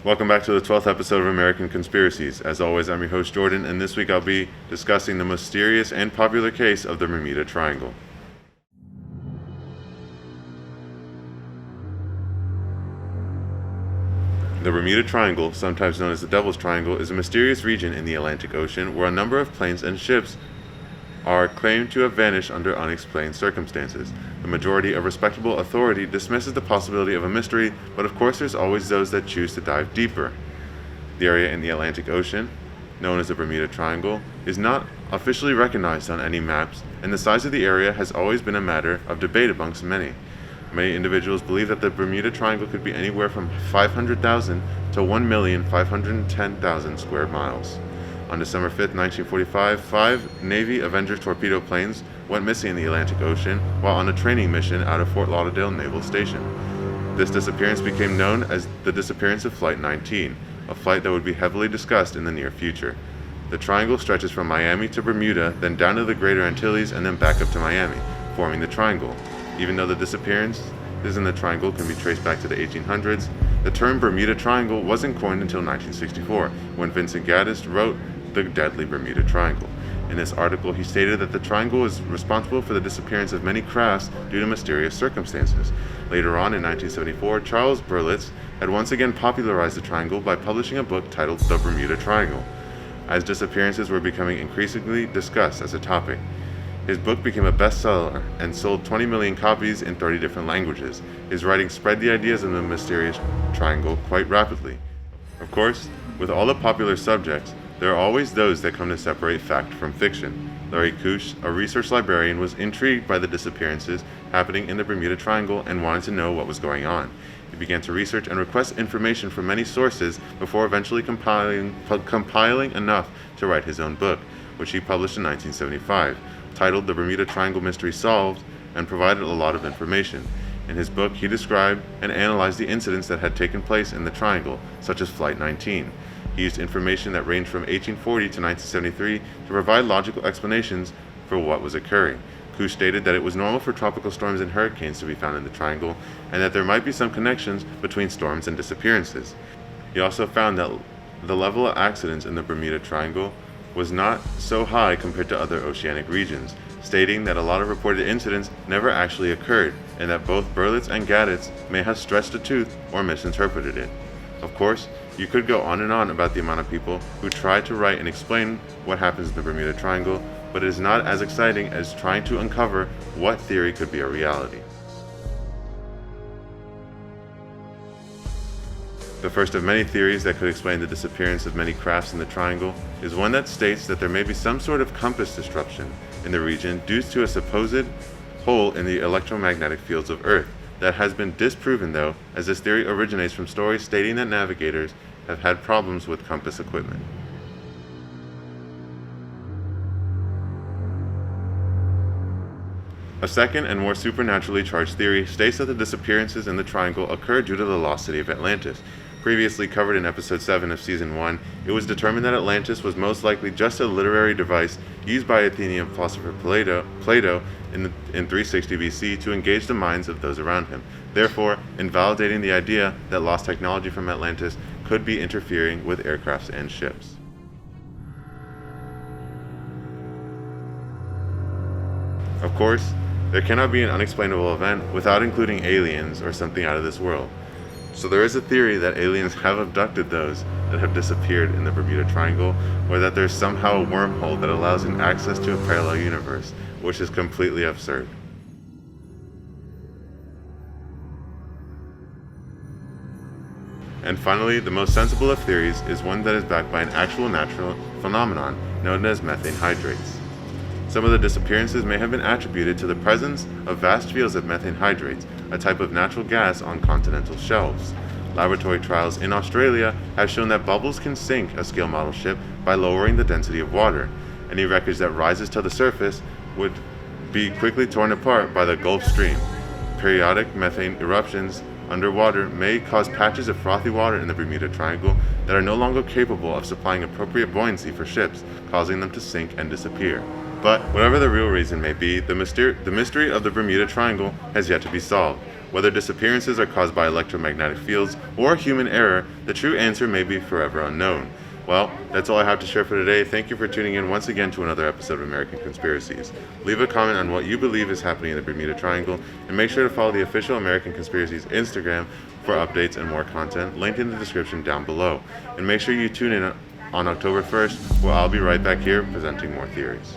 Welcome back to the 12th episode of American Conspiracies. As always, I'm your host Jordan, and this week I'll be discussing the mysterious and popular case of the Bermuda Triangle. The Bermuda Triangle, sometimes known as the Devil's Triangle, is a mysterious region in the Atlantic Ocean where a number of planes and ships are claimed to have vanished under unexplained circumstances. The majority of respectable authority dismisses the possibility of a mystery, but of course there's always those that choose to dive deeper. The area in the Atlantic Ocean, known as the Bermuda Triangle, is not officially recognized on any maps, and the size of the area has always been a matter of debate amongst many. Many individuals believe that the Bermuda Triangle could be anywhere from 500,000 to 1,510,000 square miles. On December 5, 1945, 5 Navy Avenger torpedo planes went missing in the Atlantic Ocean while on a training mission out of Fort Lauderdale Naval Station. This disappearance became known as the disappearance of Flight 19, a flight that would be heavily discussed in the near future. The triangle stretches from Miami to Bermuda, then down to the Greater Antilles, and then back up to Miami, forming the triangle. Even though the disappearances in the triangle can be traced back to the 1800s, the term Bermuda Triangle wasn't coined until 1964, when Vincent Gaddis wrote The Deadly Bermuda Triangle. In this article, he stated that the triangle was responsible for the disappearance of many crafts due to mysterious circumstances. Later on, in 1974, Charles Berlitz had once again popularized the triangle by publishing a book titled The Bermuda Triangle, as disappearances were becoming increasingly discussed as a topic. His book became a bestseller and sold 20 million copies in 30 different languages. His writing spread the ideas of the mysterious triangle quite rapidly. Of course, with all the popular subjects, there are always those that come to separate fact from fiction. Larry Kusch, a research librarian, was intrigued by the disappearances happening in the Bermuda Triangle and wanted to know what was going on. He began to research and request information from many sources before eventually compiling enough to write his own book, which he published in 1975. Titled The Bermuda Triangle Mystery Solved, and provided a lot of information. In his book, he described and analyzed the incidents that had taken place in the triangle, such as Flight 19. He used information that ranged from 1840 to 1973 to provide logical explanations for what was occurring. Kusch stated that it was normal for tropical storms and hurricanes to be found in the triangle, and that there might be some connections between storms and disappearances. He also found that the level of accidents in the Bermuda Triangle was not so high compared to other oceanic regions, stating that a lot of reported incidents never actually occurred, and that both Berlitz and Gaddis may have stretched a tooth or misinterpreted it. Of course, you could go on and on about the amount of people who try to write and explain what happens in the Bermuda Triangle, but it is not as exciting as trying to uncover what theory could be a reality. The first of many theories that could explain the disappearance of many crafts in the triangle is one that states that there may be some sort of compass disruption in the region due to a supposed hole in the electromagnetic fields of Earth. That has been disproven though, as this theory originates from stories stating that navigators have had problems with compass equipment. A second and more supernaturally charged theory states that the disappearances in the triangle occurred due to the lost city of Atlantis. Previously covered in episode 7 of season 1, it was determined that Atlantis was most likely just a literary device used by Athenian philosopher Plato in 360 BC to engage the minds of those around him, therefore invalidating the idea that lost technology from Atlantis could be interfering with aircrafts and ships. Of course, there cannot be an unexplainable event without including aliens or something out of this world. So there is a theory that aliens have abducted those that have disappeared in the Bermuda Triangle, or that there's somehow a wormhole that allows an access to a parallel universe, which is completely absurd. And finally, the most sensible of theories is one that is backed by an actual natural phenomenon known as methane hydrates. Some of the disappearances may have been attributed to the presence of vast fields of methane hydrates, a type of natural gas on continental shelves. Laboratory trials in Australia have shown that bubbles can sink a scale model ship by lowering the density of water. Any wreckage that rises to the surface would be quickly torn apart by the Gulf Stream. Periodic methane eruptions underwater may cause patches of frothy water in the Bermuda Triangle that are no longer capable of supplying appropriate buoyancy for ships, causing them to sink and disappear. But whatever the real reason may be, the mystery of the Bermuda Triangle has yet to be solved. Whether disappearances are caused by electromagnetic fields or human error, the true answer may be forever unknown. Well, that's all I have to share for today. Thank you for tuning in once again to another episode of American Conspiracies. Leave a comment on what you believe is happening in the Bermuda Triangle, and make sure to follow the official American Conspiracies Instagram for updates and more content, linked in the description down below. And make sure you tune in on October 1st, where I'll be right back here presenting more theories.